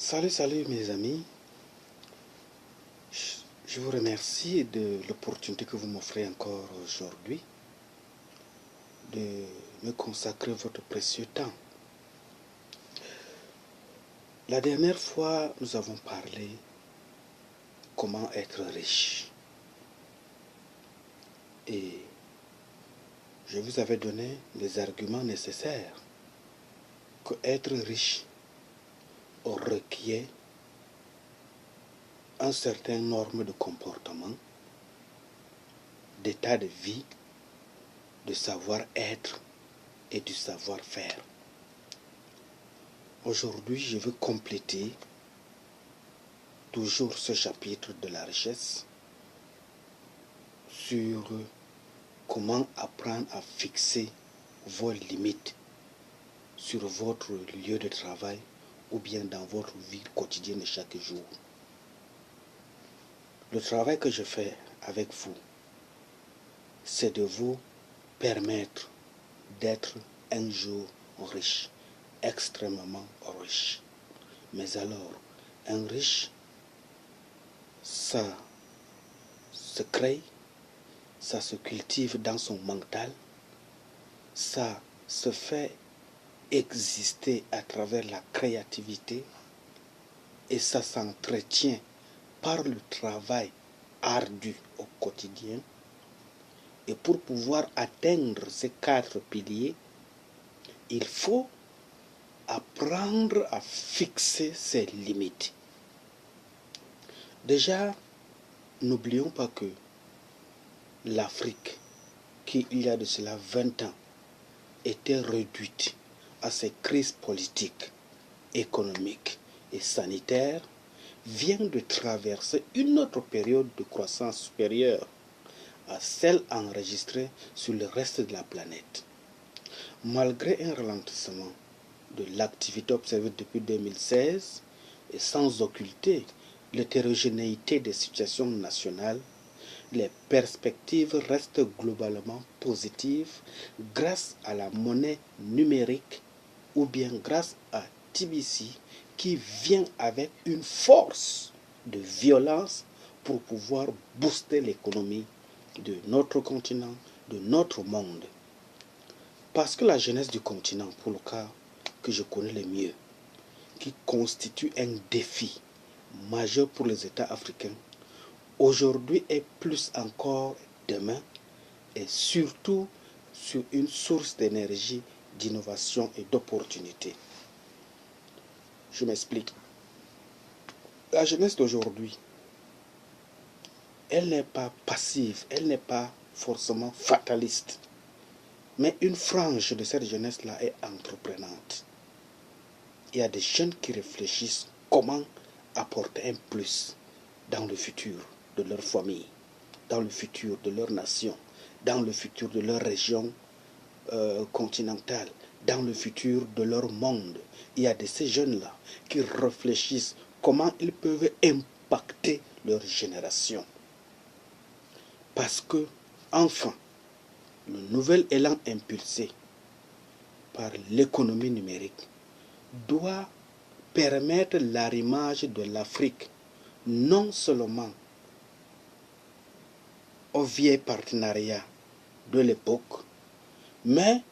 Salut mes amis. Je vous remercie de l'opportunité que vous m'offrez encore aujourd'hui de me consacrer votre précieux temps. La dernière fois, nous avons parlé comment être riche. Et je vous avais donné les arguments nécessaires que être riche requiert un certain norme de comportement, d'état de vie, de savoir-être et du savoir-faire. Aujourd'hui, je veux compléter toujours ce chapitre de la richesse sur comment apprendre à fixer vos limites sur votre lieu de travail ou bien dans votre vie quotidienne de chaque jour. Le travail que je fais avec vous, c'est de vous permettre d'être un jour riche, extrêmement riche. Mais alors, un riche, ça se crée, ça se cultive dans son mental, ça se fait exister à travers la créativité et ça s'entretient par le travail ardu au quotidien. Et pour pouvoir atteindre ces 4 piliers, il faut apprendre à fixer ses limites. Déjà, n'oublions pas que l'Afrique, qui il y a de cela 20 ans, était réduite à ses crises politiques, économiques et sanitaires, vient de traverser une autre période de croissance supérieure à celle enregistrée sur le reste de la planète. Malgré un ralentissement de l'activité observée depuis 2016 et sans occulter l'hétérogénéité des situations nationales, les perspectives restent globalement positives grâce à la monnaie numérique ou bien grâce à TBC qui vient avec une force de violence pour pouvoir booster l'économie de notre continent, de notre monde. Parce que la jeunesse du continent, pour le cas que je connais le mieux, qui constitue un défi majeur pour les États africains, aujourd'hui et plus encore demain, et surtout sur une source d'énergie, d'innovation et d'opportunité. Je m'explique. La jeunesse d'aujourd'hui, elle n'est pas passive, elle n'est pas forcément fataliste. Mais une frange de cette jeunesse-là est entreprenante. Il y a des jeunes qui réfléchissent comment apporter un plus dans le futur de leur famille, dans le futur de leur nation, dans le futur de leur région continentale, dans le futur de leur monde. Il y a de ces jeunes-là qui réfléchissent comment ils peuvent impacter leur génération. Parce que, enfin, le nouvel élan impulsé par l'économie numérique doit permettre l'arrimage de l'Afrique non seulement aux vieux partenariats de l'époque, mais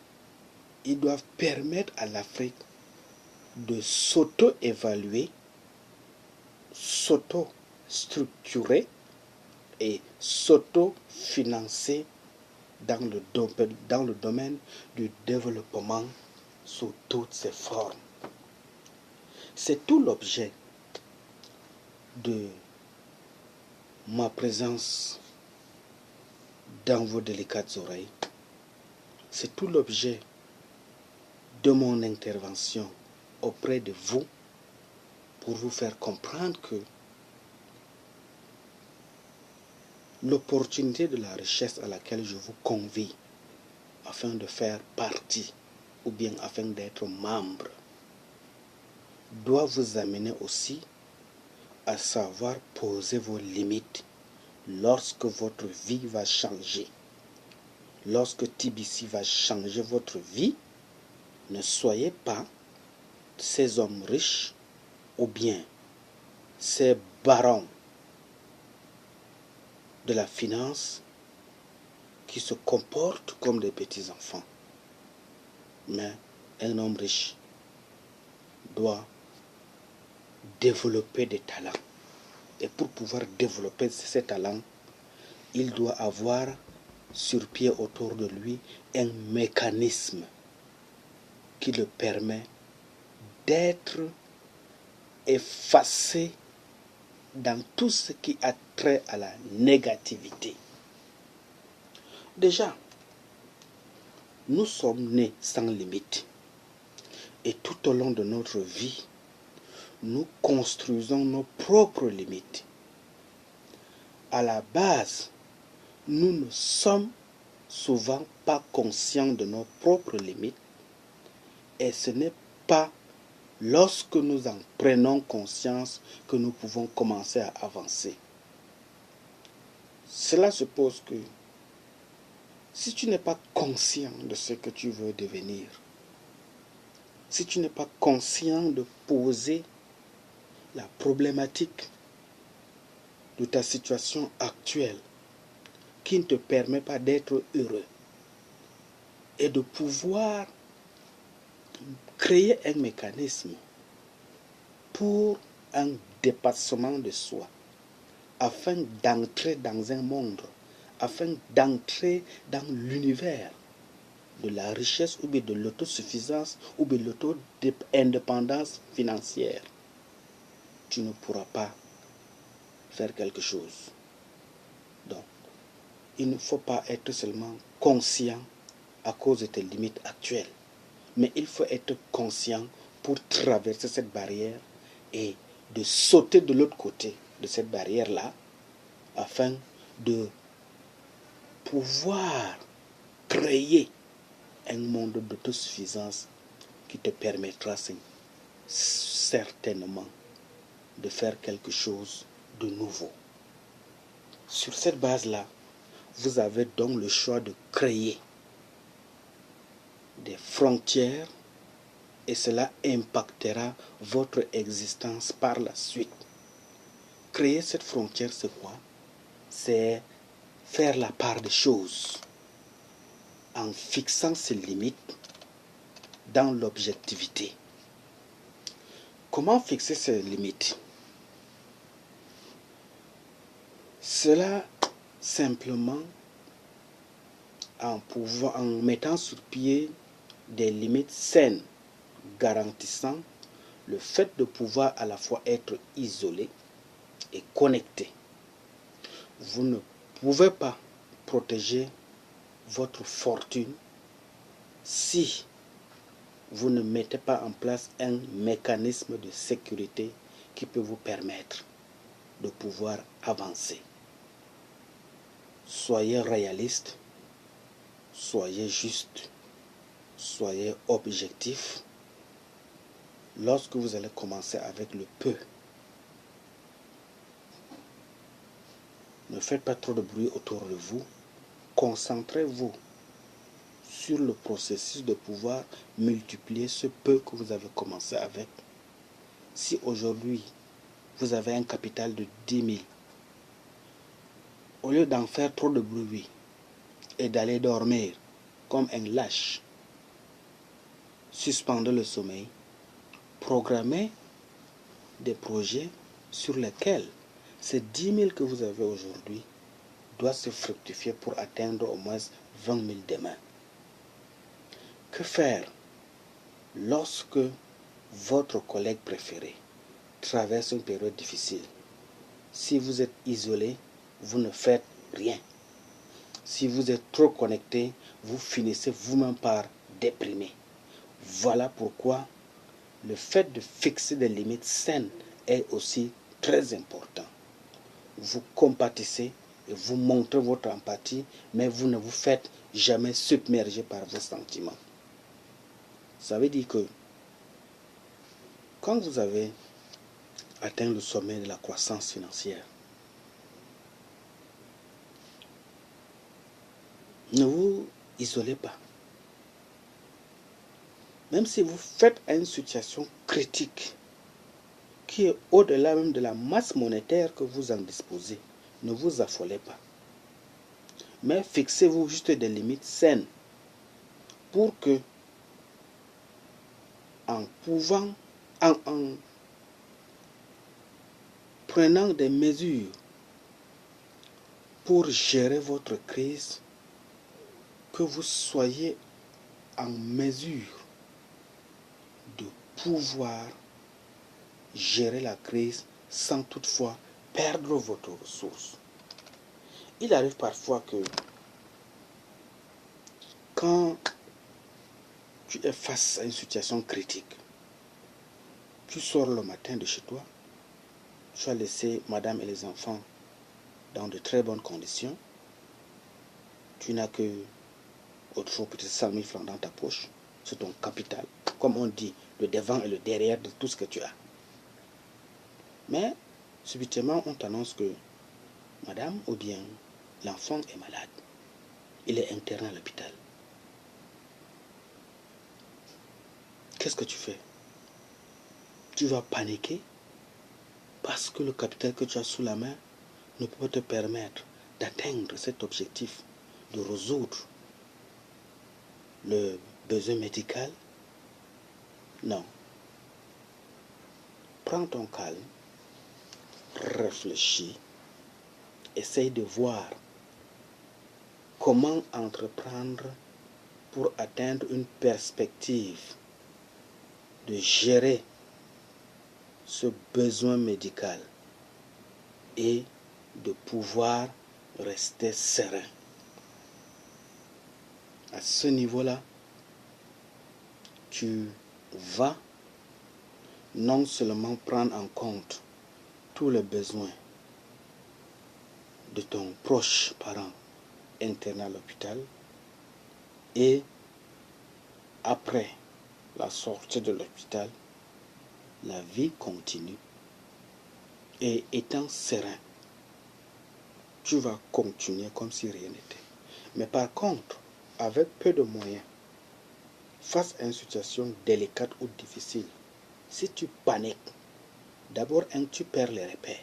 ils doivent permettre à l'Afrique de s'auto-évaluer, s'auto-structurer et s'auto-financer dans le domaine du développement sous toutes ses formes. C'est tout l'objet de ma présence dans vos délicates oreilles. C'est tout l'objet de mon intervention auprès de vous pour vous faire comprendre que l'opportunité de la richesse à laquelle je vous convie afin de faire partie ou bien afin d'être membre doit vous amener aussi à savoir poser vos limites lorsque votre vie va changer. Lorsque TBC va changer votre vie, ne soyez pas ces hommes riches ou bien ces barons de la finance qui se comportent comme des petits enfants. Mais un homme riche doit développer des talents. Et pour pouvoir développer ces talents, il doit avoir sur pied autour de lui un mécanisme qui le permet d'être effacé dans tout ce qui a trait à la négativité. Déjà, nous sommes nés sans limite. Et tout au long de notre vie, nous construisons nos propres limites. À la base, nous ne sommes souvent pas conscients de nos propres limites. Et ce n'est pas lorsque nous en prenons conscience que nous pouvons commencer à avancer. Cela suppose que si tu n'es pas conscient de ce que tu veux devenir, si tu n'es pas conscient de poser la problématique de ta situation actuelle qui ne te permet pas d'être heureux et de pouvoir créer un mécanisme pour un dépassement de soi, afin d'entrer dans un monde, afin d'entrer dans l'univers de la richesse ou bien de l'autosuffisance ou bien de l'auto-indépendance financière, tu ne pourras pas faire quelque chose. Donc, il ne faut pas être seulement conscient à cause de tes limites actuelles, mais il faut être conscient pour traverser cette barrière et de sauter de l'autre côté de cette barrière-là afin de pouvoir créer un monde d'autosuffisance qui te permettra certainement de faire quelque chose de nouveau. Sur cette base-là, vous avez donc le choix de créer des frontières et cela impactera votre existence par la suite. Créer cette frontière, c'est quoi? C'est faire la part des choses en fixant ses limites dans l'objectivité. Comment fixer ces limites? Cela simplement en mettant sur pied des limites saines, garantissant le fait de pouvoir à la fois être isolé et connecté. Vous ne pouvez pas protéger votre fortune si vous ne mettez pas en place un mécanisme de sécurité qui peut vous permettre de pouvoir avancer. Soyez réaliste, soyez juste, soyez objectif. Lorsque vous allez commencer avec le peu, ne faites pas trop de bruit autour de vous. Concentrez-vous sur le processus de pouvoir multiplier ce peu que vous avez commencé avec. Si aujourd'hui, vous avez un capital de 10 000, au lieu d'en faire trop de bruit et d'aller dormir comme un lâche, suspendez le sommeil, programmez des projets sur lesquels ces 10 000 que vous avez aujourd'hui doivent se fructifier pour atteindre au moins 20 000 demain. Que faire lorsque votre collègue préféré traverse une période difficile? Si vous êtes isolé, vous ne faites rien. Si vous êtes trop connecté, vous finissez vous-même par déprimer. Voilà pourquoi le fait de fixer des limites saines est aussi très important. Vous compatissez et vous montrez votre empathie, mais vous ne vous faites jamais submerger par vos sentiments. Ça veut dire que quand vous avez atteint le sommet de la croissance financière, ne vous isolez pas. Même si vous faites une situation critique, qui est au-delà même de la masse monétaire que vous en disposez. Ne vous affolez pas. Mais fixez-vous juste des limites saines pour que, en prenant des mesures pour gérer votre crise, que vous soyez en mesure de pouvoir gérer la crise sans toutefois perdre votre ressource. Il arrive parfois que quand tu es face à une situation critique, tu sors le matin de chez toi, tu as laissé madame et les enfants dans de très bonnes conditions, tu n'as que autrefois peut-être 100 000 francs dans ta poche, c'est ton capital, comme on dit, le devant et le derrière de tout ce que tu as. Mais subitement on t'annonce que madame ou bien l'enfant est malade, il est interné à l'hôpital. Qu'est-ce que tu fais? Tu vas paniquer parce que le capital que tu as sous la main ne peut te permettre d'atteindre cet objectif, de résoudre le besoin médical. Non. Prends ton calme, réfléchis, essaye de voir comment entreprendre pour atteindre une perspective de gérer ce besoin médical et de pouvoir rester serein. À ce niveau-là, tu vas non seulement prendre en compte tous les besoins de ton proche parent interné à l'hôpital et après la sortie de l'hôpital, la vie continue et étant serein, tu vas continuer comme si rien n'était. Mais par contre, avec peu de moyens, face à une situation délicate ou difficile, si tu paniques, d'abord, tu perds les repères.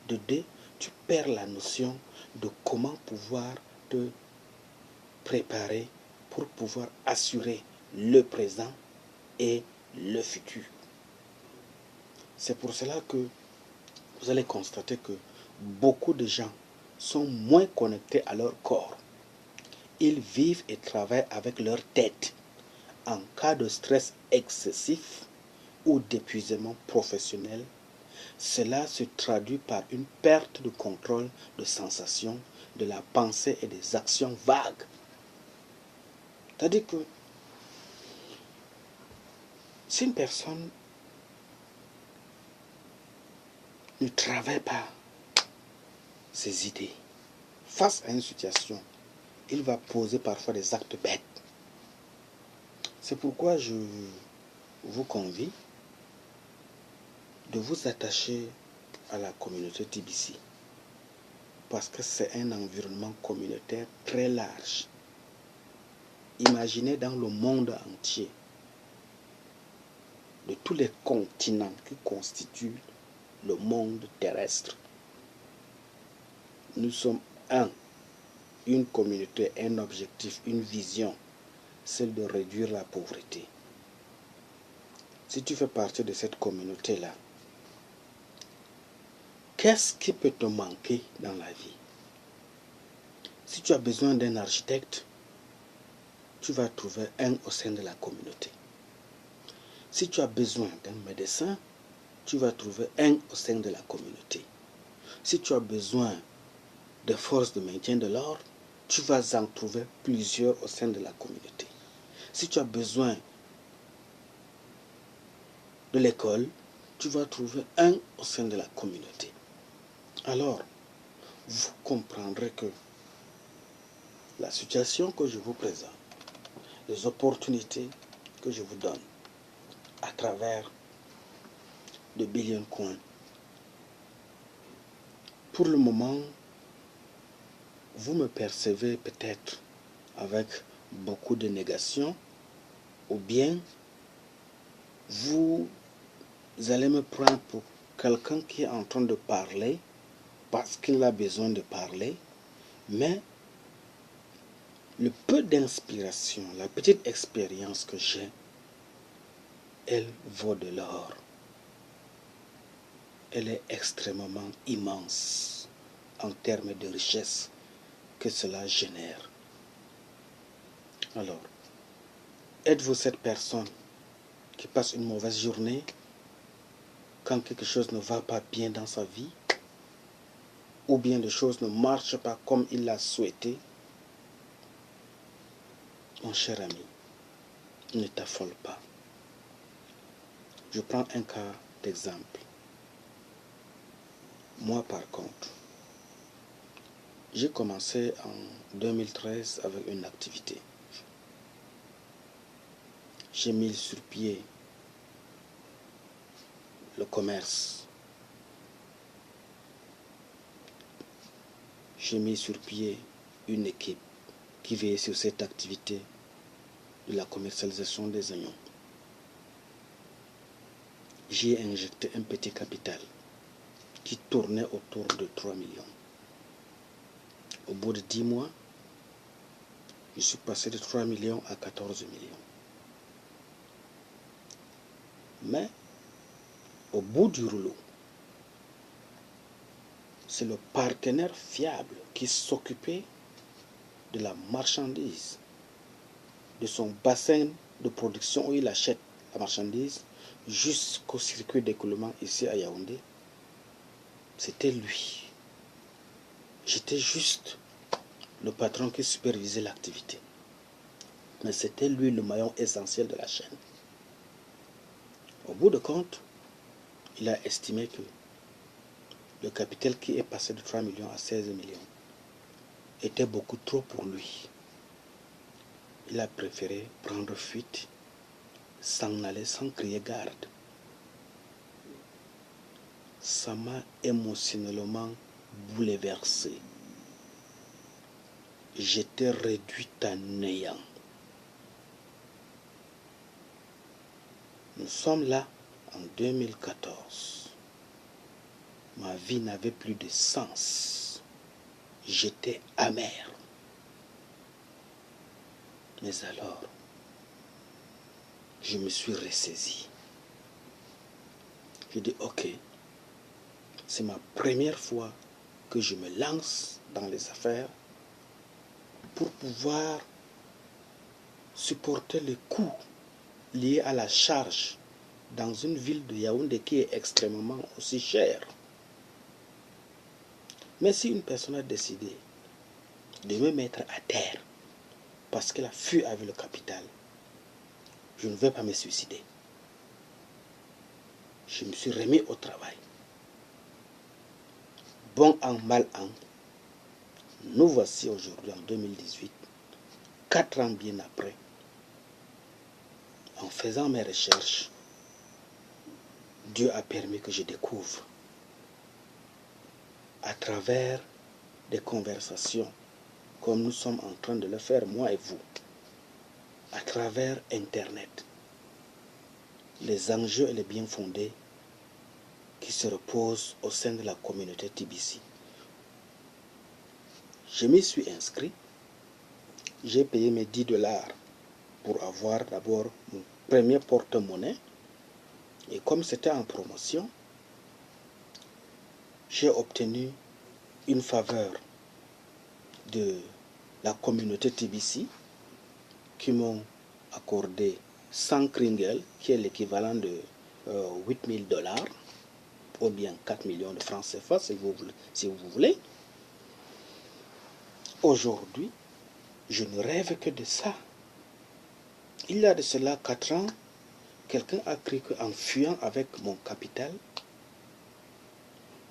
De deux, tu perds la notion de comment pouvoir te préparer pour pouvoir assurer le présent et le futur. C'est pour cela que vous allez constater que beaucoup de gens sont moins connectés à leur corps. Ils vivent et travaillent avec leur tête. En cas de stress excessif ou d'épuisement professionnel, cela se traduit par une perte de contrôle de sensations, de la pensée et des actions vagues. C'est-à-dire que si une personne ne travaille pas ses idées face à une situation, il va poser parfois des actes bêtes. C'est pourquoi je vous convie de vous attacher à la communauté TBC, parce que c'est un environnement communautaire très large. Imaginez dans le monde entier, de tous les continents qui constituent le monde terrestre, nous sommes une communauté, un objectif, une vision, celle de réduire la pauvreté. Si tu fais partie de cette communauté-là, qu'est-ce qui peut te manquer dans la vie? Si tu as besoin d'un architecte, tu vas trouver un au sein de la communauté. Si tu as besoin d'un médecin, tu vas trouver un au sein de la communauté. Si tu as besoin de forces de maintien de l'ordre, tu vas en trouver plusieurs au sein de la communauté. Si tu as besoin de l'école, tu vas trouver un au sein de la communauté. Alors, vous comprendrez que la situation que je vous présente, les opportunités que je vous donne à travers de Billion Coin, pour le moment, vous me percevez peut-être avec beaucoup de négation, ou bien vous vous allez me prendre pour quelqu'un qui est en train de parler parce qu'il a besoin de parler, mais le peu d'inspiration, la petite expérience que j'ai, elle vaut de l'or. Elle est extrêmement immense en termes de richesse que cela génère. Alors, êtes-vous cette personne qui passe une mauvaise journée quand quelque chose ne va pas bien dans sa vie, ou bien les choses ne marchent pas comme il l'a souhaité? Mon cher ami, ne t'affole pas. Je prends un cas d'exemple. Moi, par contre, j'ai commencé en 2013 avec une activité. J'ai mis sur pied le commerce. J'ai mis sur pied une équipe qui veillait sur cette activité de la commercialisation des oignons. J'ai injecté un petit capital qui tournait autour de 3 millions. Au bout de 10 mois, je suis passé de 3 millions à 14 millions. Mais, au bout du rouleau, c'est le partenaire fiable qui s'occupait de la marchandise, de son bassin de production où il achète la marchandise jusqu'au circuit d'écoulement ici à Yaoundé. C'était lui. J'étais juste le patron qui supervisait l'activité. Mais c'était lui le maillon essentiel de la chaîne. Au bout de compte, il a estimé que le capital qui est passé de 3 millions à 16 millions était beaucoup trop pour lui. Il a préféré prendre fuite, s'en aller sans crier garde. Ça m'a émotionnellement bouleversé. J'étais réduit à néant. Nous sommes là en 2014. Ma vie n'avait plus de sens. J'étais amer. Mais alors, je me suis ressaisi. J'ai dit, ok, c'est ma première fois que je me lance dans les affaires pour pouvoir supporter les coûts liés à la charge dans une ville de Yaoundé qui est extrêmement aussi chère. Mais si une personne a décidé de me mettre à terre parce qu'elle a fui avec le capital, je ne vais pas me suicider. Je me suis remis au travail. Bon an, mal an, nous voici aujourd'hui en 2018, 4 ans bien après, en faisant mes recherches, Dieu a permis que je découvre, à travers des conversations, comme nous sommes en train de le faire, moi et vous, à travers Internet, les enjeux et les biens fondés qui se reposent au sein de la communauté TBC. Je m'y suis inscrit, j'ai payé mes 10 $ pour avoir d'abord mon premier porte-monnaie, et comme c'était en promotion, j'ai obtenu une faveur de la communauté TBC qui m'ont accordé 100 kringels, qui est l'équivalent de 8 000 $, ou bien 4 millions de francs CFA si vous voulez. Aujourd'hui, je ne rêve que de ça. Il y a de cela 4 ans, quelqu'un a cru qu'en fuyant avec mon capital,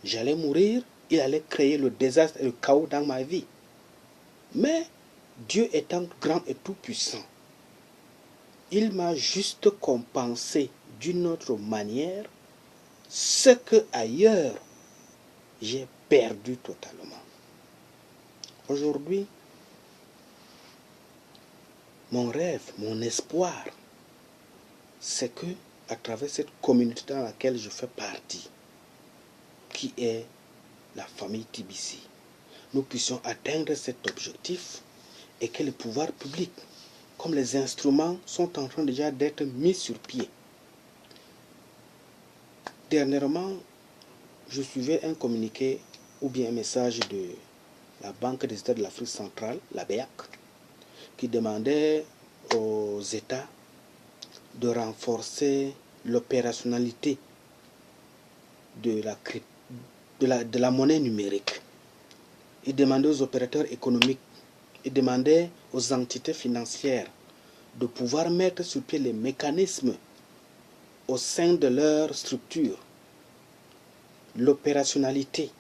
j'allais mourir, il allait créer le désastre et le chaos dans ma vie. Mais Dieu étant grand et tout-puissant, il m'a juste compensé d'une autre manière ce que ailleurs j'ai perdu totalement. Aujourd'hui, mon rêve, mon espoir, c'est que à travers cette communauté dans laquelle je fais partie, qui est la famille TBC, nous puissions atteindre cet objectif et que les pouvoirs publics, comme les instruments, sont en train déjà d'être mis sur pied. Dernièrement, je suivais un communiqué ou bien un message de la Banque des États de l'Afrique centrale, la BEAC, qui demandait aux États de renforcer l'opérationnalité de la monnaie numérique. Il demandait aux opérateurs économiques, il demandait aux entités financières de pouvoir mettre sur pied les mécanismes au sein de leur structure, l'opérationnalité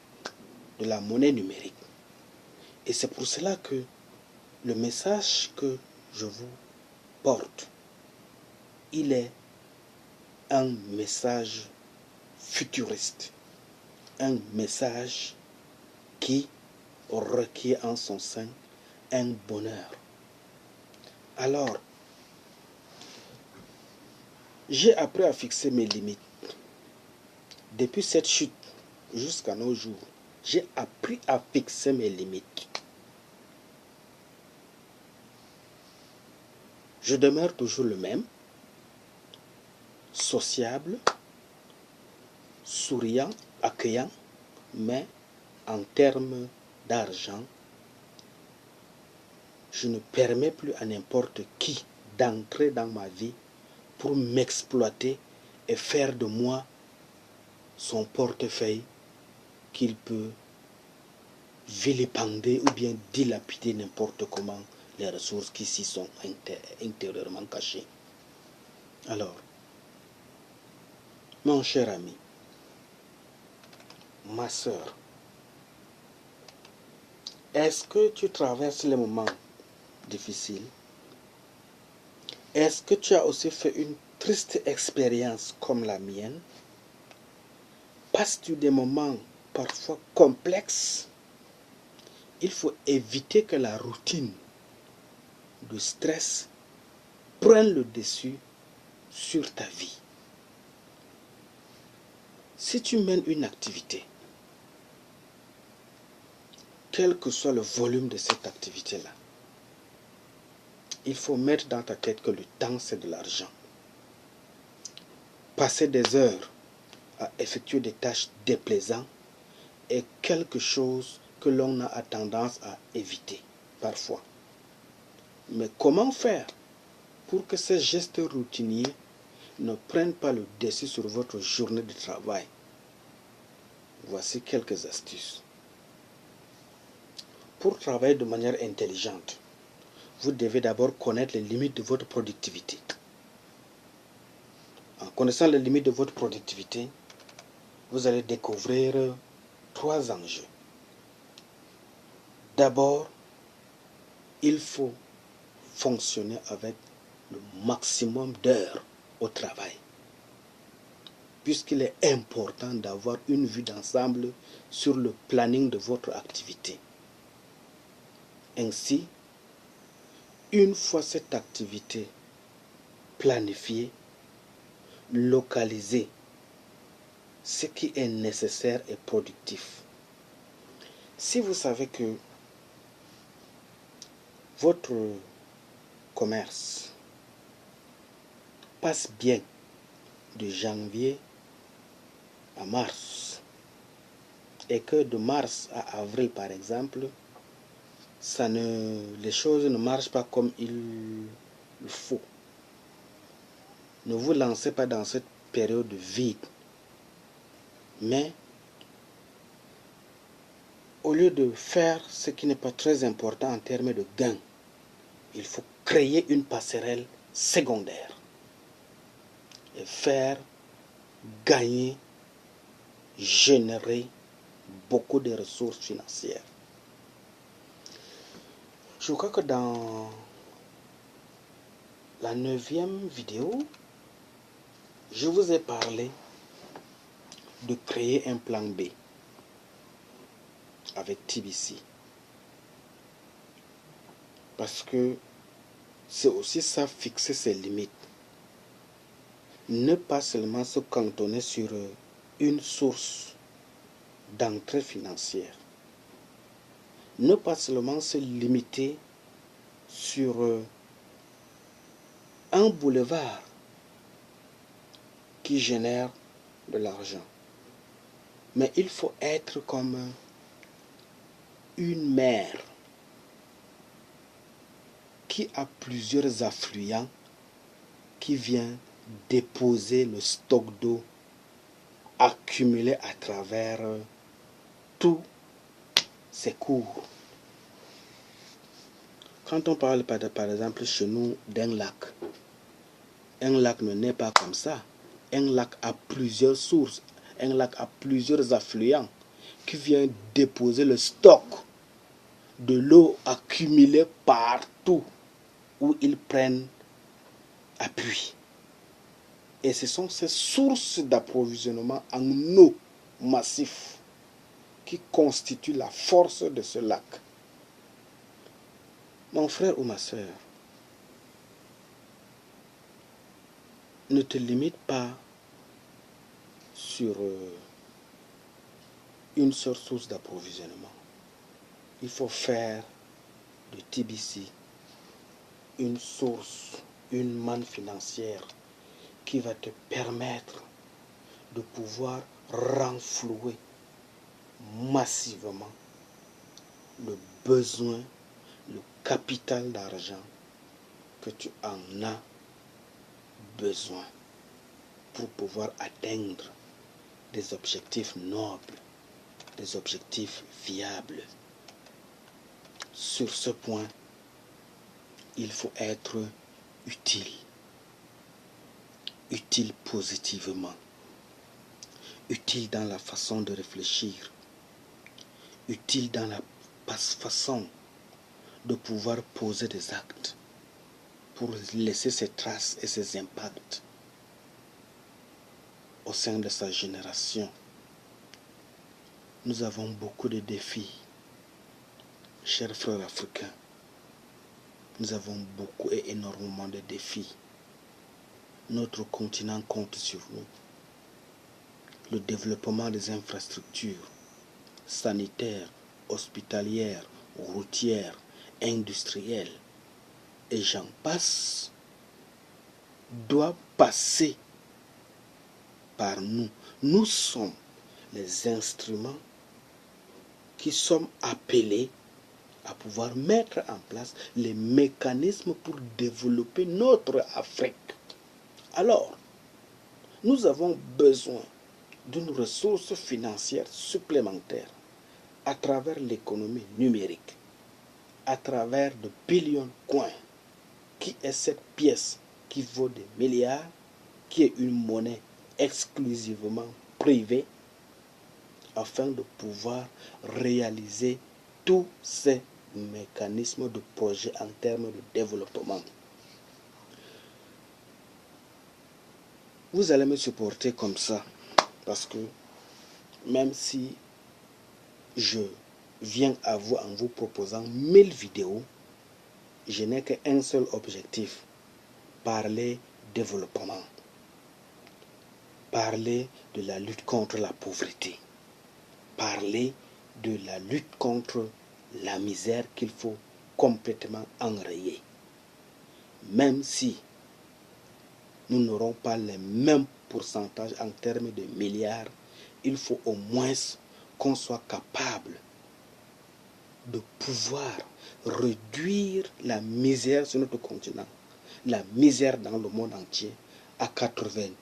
de la monnaie numérique. Et c'est pour cela que le message que je vous porte, il est un message futuriste, un message qui requiert en son sein un bonheur. Alors, j'ai appris à fixer mes limites. Depuis cette chute jusqu'à nos jours, j'ai appris à fixer mes limites. Je demeure toujours le même, sociable, souriant, accueillant, mais en termes d'argent, je ne permets plus à n'importe qui d'entrer dans ma vie pour m'exploiter et faire de moi son portefeuille qu'il peut vilipender ou bien dilapider n'importe comment les ressources qui s'y sont intérieurement cachées. Alors, mon cher ami, ma soeur, est-ce que tu traverses les moments difficiles? Est-ce que tu as aussi fait une triste expérience comme la mienne? Passes-tu des moments parfois complexes? Il faut éviter que la routine de stress prenne le dessus sur ta vie. Si tu mènes une activité, quel que soit le volume de cette activité-là, il faut mettre dans ta tête que le temps, c'est de l'argent. Passer des heures à effectuer des tâches déplaisantes est quelque chose que l'on a tendance à éviter parfois. Mais comment faire pour que ces gestes routiniers ne prennent pas le dessus sur votre journée de travail? Voici quelques astuces. Pour travailler de manière intelligente, vous devez d'abord connaître les limites de votre productivité. En connaissant les limites de votre productivité, vous allez découvrir 3 enjeux. D'abord, il faut fonctionner avec le maximum d'heures au travail, puisqu'il est important d'avoir une vue d'ensemble sur le planning de votre activité. Ainsi, une fois cette activité planifiée, localisée, ce qui est nécessaire et productif. Si vous savez que votre commerce passe bien de janvier à mars et que de mars à avril par exemple, les choses ne marchent pas comme il faut. Ne vous lancez pas dans cette période vide, mais au lieu de faire ce qui n'est pas très important en termes de gains, il faut créer une passerelle secondaire et faire gagner, générer beaucoup de ressources financières. Je crois que dans la 9e vidéo, je vous ai parlé de créer un plan B avec TBC. Parce que c'est aussi ça, fixer ses limites. ne pas seulement se cantonner sur une source d'entrée financière, ne pas seulement se limiter sur un boulevard qui génère de l'argent, mais il faut être comme une mer qui a plusieurs affluents qui vient déposer le stock d'eau accumulé à travers tous ses cours. Quand on parle par exemple chez nous d'un lac, un lac ne naît pas comme ça. Un lac a plusieurs sources, un lac a plusieurs affluents qui viennent déposer le stock de l'eau accumulée partout où ils prennent appui. Et ce sont ces sources d'approvisionnement en eau massif qui constituent la force de ce lac. Mon frère ou ma soeur, ne te limite pas sur une seule source d'approvisionnement. Il faut faire de TBC une source, une manne financière qui va te permettre de pouvoir renflouer massivement le besoin, le capital d'argent que tu en as besoin pour pouvoir atteindre des objectifs nobles, des objectifs viables. Sur ce point, il faut être utile, utile positivement, utile dans la façon de réfléchir, utile dans la façon de pouvoir poser des actes pour laisser ses traces et ses impacts au sein de sa génération. Nous avons beaucoup de défis, chers frères africains. Nous avons beaucoup et énormément de défis. Notre continent compte sur nous. Le développement des infrastructures sanitaires, hospitalières, routières, industrielles, et j'en passe, doit passer par nous. Nous sommes les instruments qui sommes appelés à pouvoir mettre en place les mécanismes pour développer notre Afrique. Alors, nous avons besoin d'une ressource financière supplémentaire à travers l'économie numérique, à travers de billion coins, qui est cette pièce qui vaut des milliards, qui est une monnaie exclusivement privée, afin de pouvoir réaliser tous ces mécanismes de projet en termes de développement. Vous allez me supporter comme ça, parce que même si je viens à vous en vous proposant 1000 vidéos, je n'ai qu'un seul objectif: parler développement, parler de la lutte contre la pauvreté, parler de la lutte contre la misère qu'il faut complètement enrayer. Même si nous n'aurons pas les mêmes pourcentages en termes de milliards, il faut au moins qu'on soit capable de pouvoir réduire la misère sur notre continent, la misère dans le monde entier à 90%.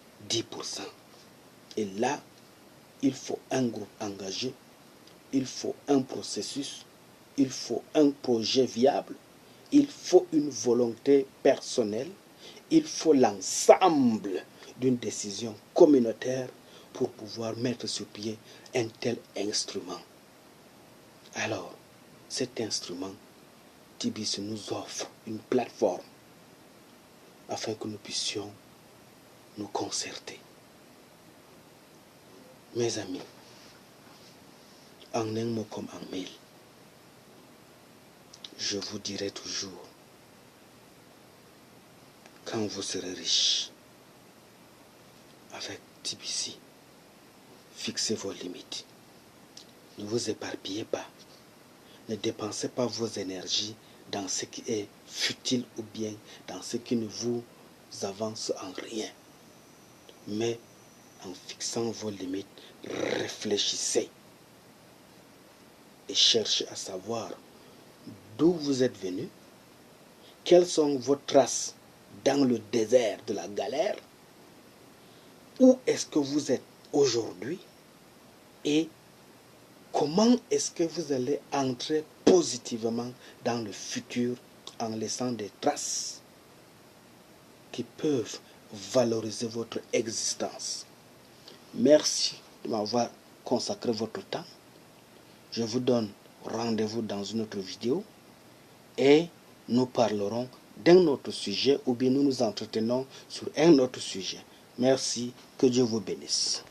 Et là, il faut un groupe engagé, il faut un processus, il faut un projet viable, il faut une volonté personnelle, il faut l'ensemble d'une décision communautaire pour pouvoir mettre sur pied un tel instrument. Alors, cet instrument, TBC nous offre une plateforme afin que nous puissions nous concerter. Mes amis, en un mot comme en mille, je vous dirai toujours, quand vous serez riches, avec TBC. Fixez vos limites. Ne vous éparpillez pas. Ne dépensez pas vos énergies dans ce qui est futile ou bien dans ce qui ne vous avance en rien. Mais en fixant vos limites, réfléchissez et cherchez à savoir d'où vous êtes venu, quelles sont vos traces dans le désert de la galère, où est-ce que vous êtes aujourd'hui et comment est-ce que vous allez entrer positivement dans le futur en laissant des traces qui peuvent valoriser votre existence. Merci de m'avoir consacré votre temps. Je vous donne rendez-vous dans une autre vidéo et nous parlerons d'un autre sujet ou bien nous nous entretenons sur un autre sujet. Merci, que Dieu vous bénisse.